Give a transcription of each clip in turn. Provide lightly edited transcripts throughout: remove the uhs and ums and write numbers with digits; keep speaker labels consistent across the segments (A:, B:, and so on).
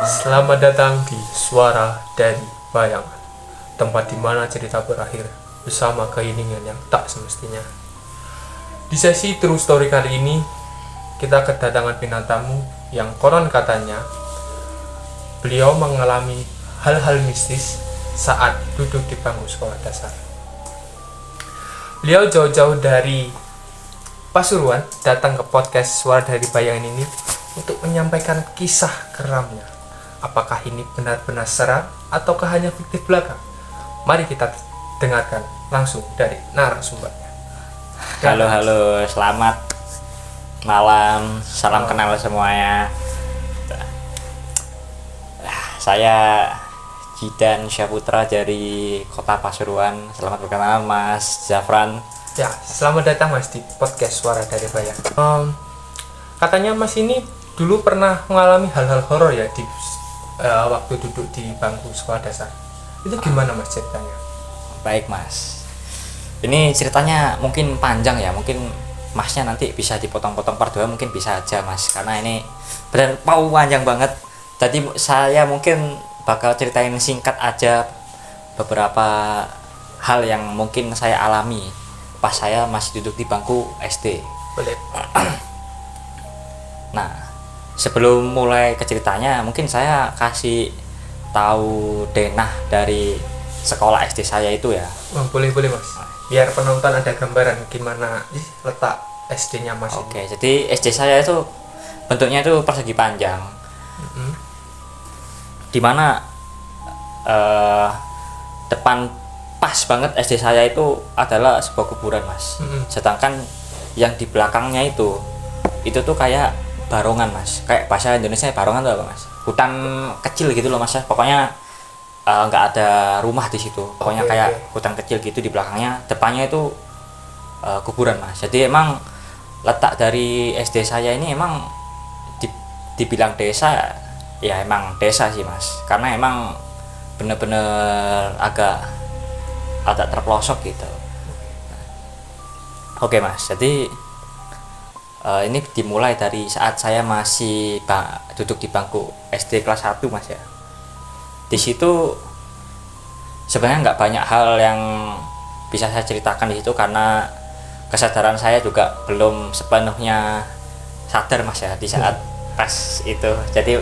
A: Selamat datang di Suara dari Bayangan, tempat di mana cerita berakhir bersama keinginan yang tak semestinya. Di sesi True Story kali ini, kita kedatangan bintang tamu yang konon katanya beliau mengalami hal-hal mistis saat duduk di bangku sekolah dasar. Beliau jauh-jauh dari Pasuruan datang ke podcast Suara dari Bayangan ini untuk menyampaikan kisah keramnya. Apakah ini benar-benar seram ataukah hanya fiktif belaka? Mari kita dengarkan langsung dari narasumbernya.
B: Halo, selamat malam, salam kenal semuanya. Saya Jidan Syaputra dari Kota Pasuruan. Selamat berkenalan Mas Zafran.
A: Ya, selamat datang Mas di podcast Suara dari Bayangan. Katanya Mas ini dulu pernah mengalami hal-hal horor ya di waktu duduk di bangku sekolah dasar. Itu gimana Mas ceritanya?
B: Baik Mas, ini ceritanya mungkin panjang ya, mungkin Masnya nanti bisa dipotong-potong part 2 mungkin bisa aja Mas, karena ini benar panjang banget. Jadi saya mungkin bakal ceritain singkat aja beberapa hal yang mungkin saya alami pas saya masih duduk di bangku SD.
A: Boleh.
B: Nah, sebelum mulai ke ceritanya, mungkin saya kasih tahu denah dari sekolah SD saya itu ya.
A: Boleh Mas. Biar penonton ada gambaran gimana letak SD-nya Mas.
B: Oke, jadi SD saya itu bentuknya itu persegi panjang. Dimana depan pas banget SD saya itu adalah sebuah kuburan Mas. Sedangkan yang di belakangnya itu tuh kayak barongan Mas, kayak bahasa Indonesia barongan itu apa Mas? Hutan kecil gitu loh Mas ya. Pokoknya nggak ada rumah di situ. Pokoknya kayak hutan kecil gitu, di belakangnya, depannya itu kuburan Mas. Jadi emang letak dari SD saya ini emang dibilang desa ya, emang desa sih Mas. Karena emang bener-bener agak terpelosok gitu. Oke Mas, jadi ini dimulai dari saat saya masih duduk di bangku SD kelas 1 Mas ya. Di situ sebenarnya nggak banyak hal yang bisa saya ceritakan di situ karena kesadaran saya juga belum sepenuhnya sadar Mas ya di saat pas itu. Jadi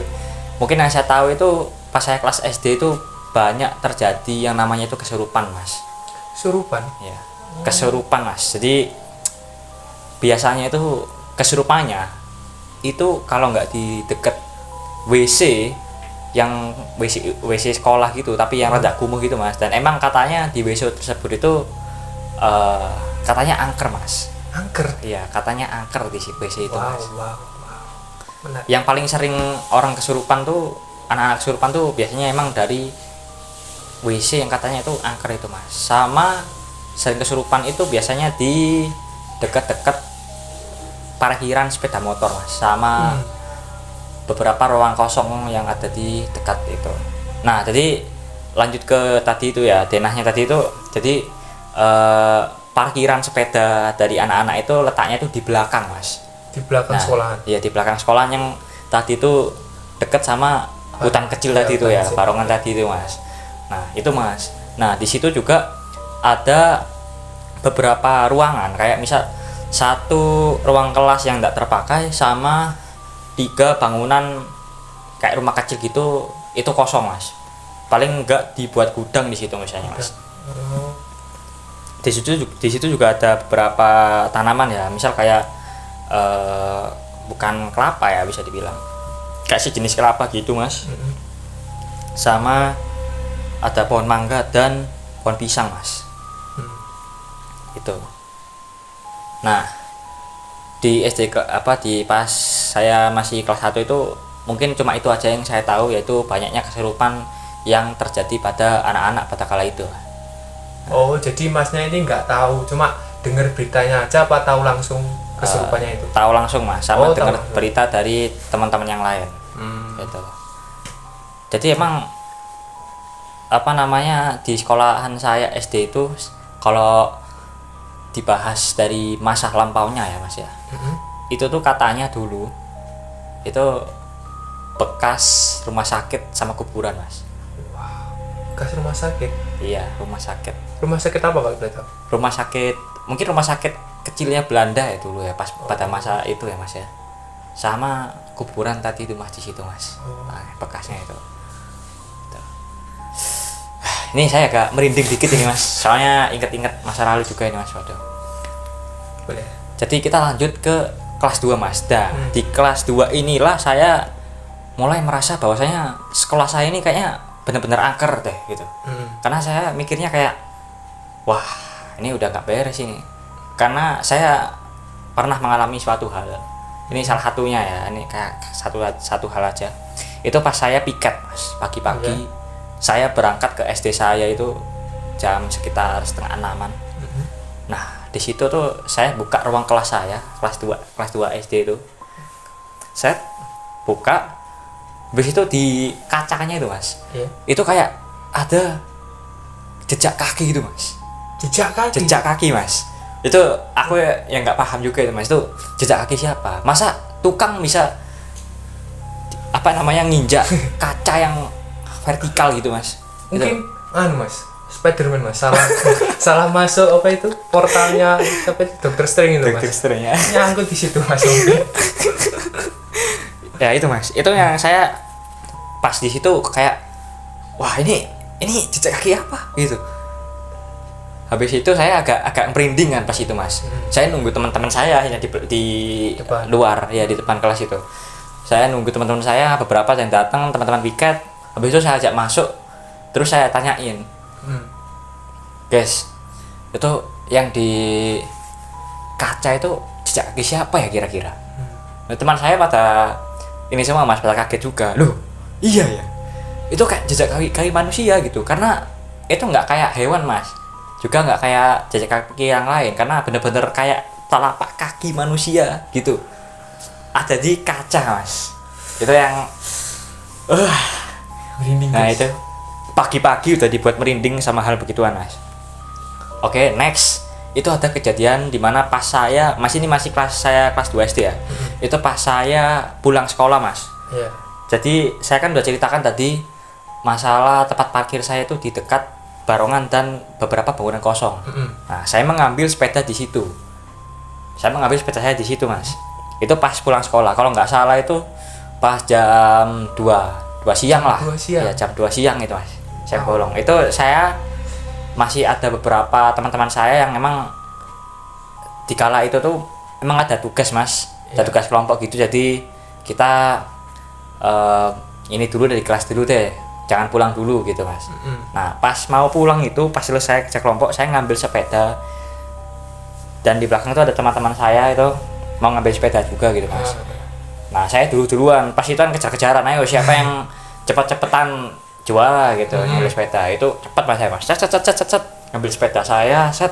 B: mungkin yang saya tahu itu pas saya kelas SD itu banyak terjadi yang namanya itu kesurupan Mas.
A: Kesurupan?
B: Ya, kesurupan Mas. Jadi biasanya itu kesurupannya itu kalau nggak di dekat WC yang WC sekolah gitu, tapi yang rada kumuh gitu Mas. Dan emang katanya di WC tersebut itu katanya angker Mas.
A: Angker?
B: Iya, katanya angker di WC itu Mas.
A: Wow. Menarik.
B: Yang paling sering orang kesurupan tuh, anak-anak kesurupan tuh biasanya emang dari WC yang katanya itu angker itu Mas. Sama sering kesurupan itu biasanya di dekat-dekat parkiran sepeda motor Mas, sama beberapa ruang kosong yang ada di dekat itu. Nah, jadi lanjut ke tadi itu ya, denahnya tadi itu. Jadi parkiran sepeda dari anak-anak itu letaknya itu di belakang Mas.
A: Di belakang sekolahan?
B: Iya, di belakang sekolah yang tadi itu dekat sama hutan kecil tadi itu ya, barongan tadi itu Mas. Nah, itu Mas. Nah, di situ juga ada beberapa ruangan, kayak misal satu ruang kelas yang tidak terpakai sama 3 bangunan kayak rumah kecil gitu, itu kosong Mas. Paling enggak dibuat gudang di situ misalnya Mas. Di situ juga ada beberapa tanaman ya, misal kayak bukan kelapa ya bisa dibilang, kayak sejenis kelapa gitu Mas. Sama ada pohon mangga dan pohon pisang Mas. Itu. Nah, di SD di pas saya masih kelas 1 itu mungkin cuma itu aja yang saya tahu, yaitu banyaknya kesurupan yang terjadi pada anak-anak pada kala itu.
A: Oh, jadi Masnya ini nggak tahu, cuma dengar beritanya aja apa tahu langsung kesurupannya itu?
B: Tahu langsung Mas, sama dengar
A: langsung.
B: berita dari teman-teman yang lain. Gitu. Jadi emang di sekolahan saya SD itu kalau dibahas dari masa lampaunya ya Mas ya, itu tuh katanya dulu itu bekas rumah sakit sama kuburan mas.
A: Bekas rumah sakit.
B: Iya, rumah sakit.
A: Rumah sakit apa Pak boleh tahu?
B: Rumah sakit, mungkin rumah sakit kecilnya Belanda ya dulu ya, pas pada masa itu ya mas ya. Sama kuburan tadi itu mas di situ mas. Nah, bekasnya itu. Tuh. Ini saya agak merinding dikit ini mas, soalnya inget-inget masa lalu juga ini mas. Waduh.
A: Boleh.
B: Jadi kita lanjut ke kelas 2 mas. Di kelas 2 inilah saya mulai merasa bahwasanya sekolah saya ini kayaknya benar-benar angker deh gitu. Karena saya mikirnya kayak, wah ini udah nggak beres ini. Karena saya pernah mengalami suatu hal. Ini salah satunya ya, ini kayak satu hal aja. Itu pas saya piket mas, pagi-pagi saya berangkat ke SD saya itu jam sekitar 5:30. Nah di situ tuh saya buka ruang kelas saya, kelas 2 SD itu. Saya buka, habis itu di kacanya itu mas, itu kayak ada jejak kaki gitu mas. Jejak kaki mas. Itu aku yang nggak paham juga itu mas, itu jejak kaki siapa? Masa tukang bisa apa namanya nginjak kaca yang vertikal gitu mas?
A: Mungkin mas, Spiderman mas, salah masuk apa itu portalnya apa itu Doctor Strange itu mas.
B: Doctor Strange ya.
A: Nyangkut di situ mas.
B: Ya itu mas, itu yang saya pas di situ kayak, wah ini jejak kaki apa gitu. Habis itu saya agak merinding kan pas itu mas. Saya nunggu teman-teman saya yang di luar ya, di depan kelas itu. Saya nunggu teman-teman saya, beberapa yang datang, teman-teman piket. Habis itu saya ajak masuk, terus saya tanyain, guys, itu yang di kaca itu jejak kaki siapa ya kira-kira? Nah, teman saya pada ini semua mas, pada kaget juga. Loh, iya ya, itu kayak jejak kaki manusia gitu. Karena itu nggak kayak hewan mas, juga nggak kayak jejak kaki yang lain, karena bener-bener kayak telapak kaki manusia gitu ada di kaca mas. Itu yang
A: merinding.
B: Nah itu pagi-pagi udah dibuat merinding sama hal begituan mas. Oke, next itu ada kejadian dimana pas saya masih kelas 2 SD ya. Itu pas saya pulang sekolah mas. Jadi saya kan udah ceritakan tadi masalah tempat parkir saya itu di dekat barongan dan beberapa bangunan kosong. Nah, saya mengambil sepeda di situ. Saya di situ mas. Itu pas pulang sekolah. Kalau nggak salah itu pas jam 2 siang lah. Ya, jam 2 siang itu mas. Saya bolong. Itu saya masih ada beberapa teman-teman saya yang memang dikala itu tuh emang ada tugas mas. Ada tugas kelompok gitu. Jadi kita ini dulu dari kelas dulu deh. Jangan pulang dulu gitu mas. Nah pas mau pulang itu, pas selesai kerja kelompok, saya ngambil sepeda. Dan di belakang itu ada teman-teman saya itu mau ngambil sepeda juga gitu mas. Nah saya duluan, pas itu kan kejar-kejaran, ayo siapa yang cepet-cepetan juara gitu, ngambil sepeda. Itu cepet mas saya mas, set, ngambil sepeda saya, set.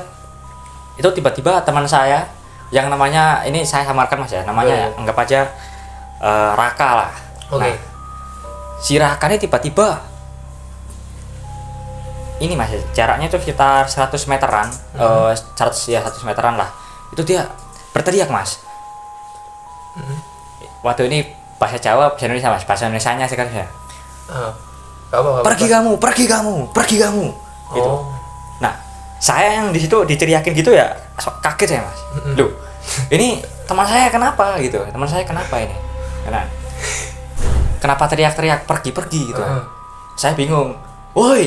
B: Itu tiba-tiba teman saya yang namanya, ini saya samarkan mas ya, namanya anggap aja Raka lah. Nah, si Raka ini tiba-tiba ini mas, jaraknya itu sekitar 100 meteran, 100 meteran lah. Itu dia berteriak mas. Waktu ini bahasa Jawa, bahasa Indonesia mas, bahasa Indonesianya sekarang ya. Pergi kamu. Gitu. Nah, saya yang di situ diteriakin gitu ya, kaget saya mas. Loh, ini teman saya kenapa gitu? Teman saya kenapa ini? Kenapa teriak-teriak pergi gitu? Saya bingung. Woi.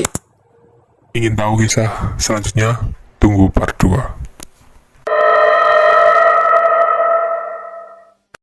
C: Ingin tahu kisah selanjutnya? Tunggu part 2.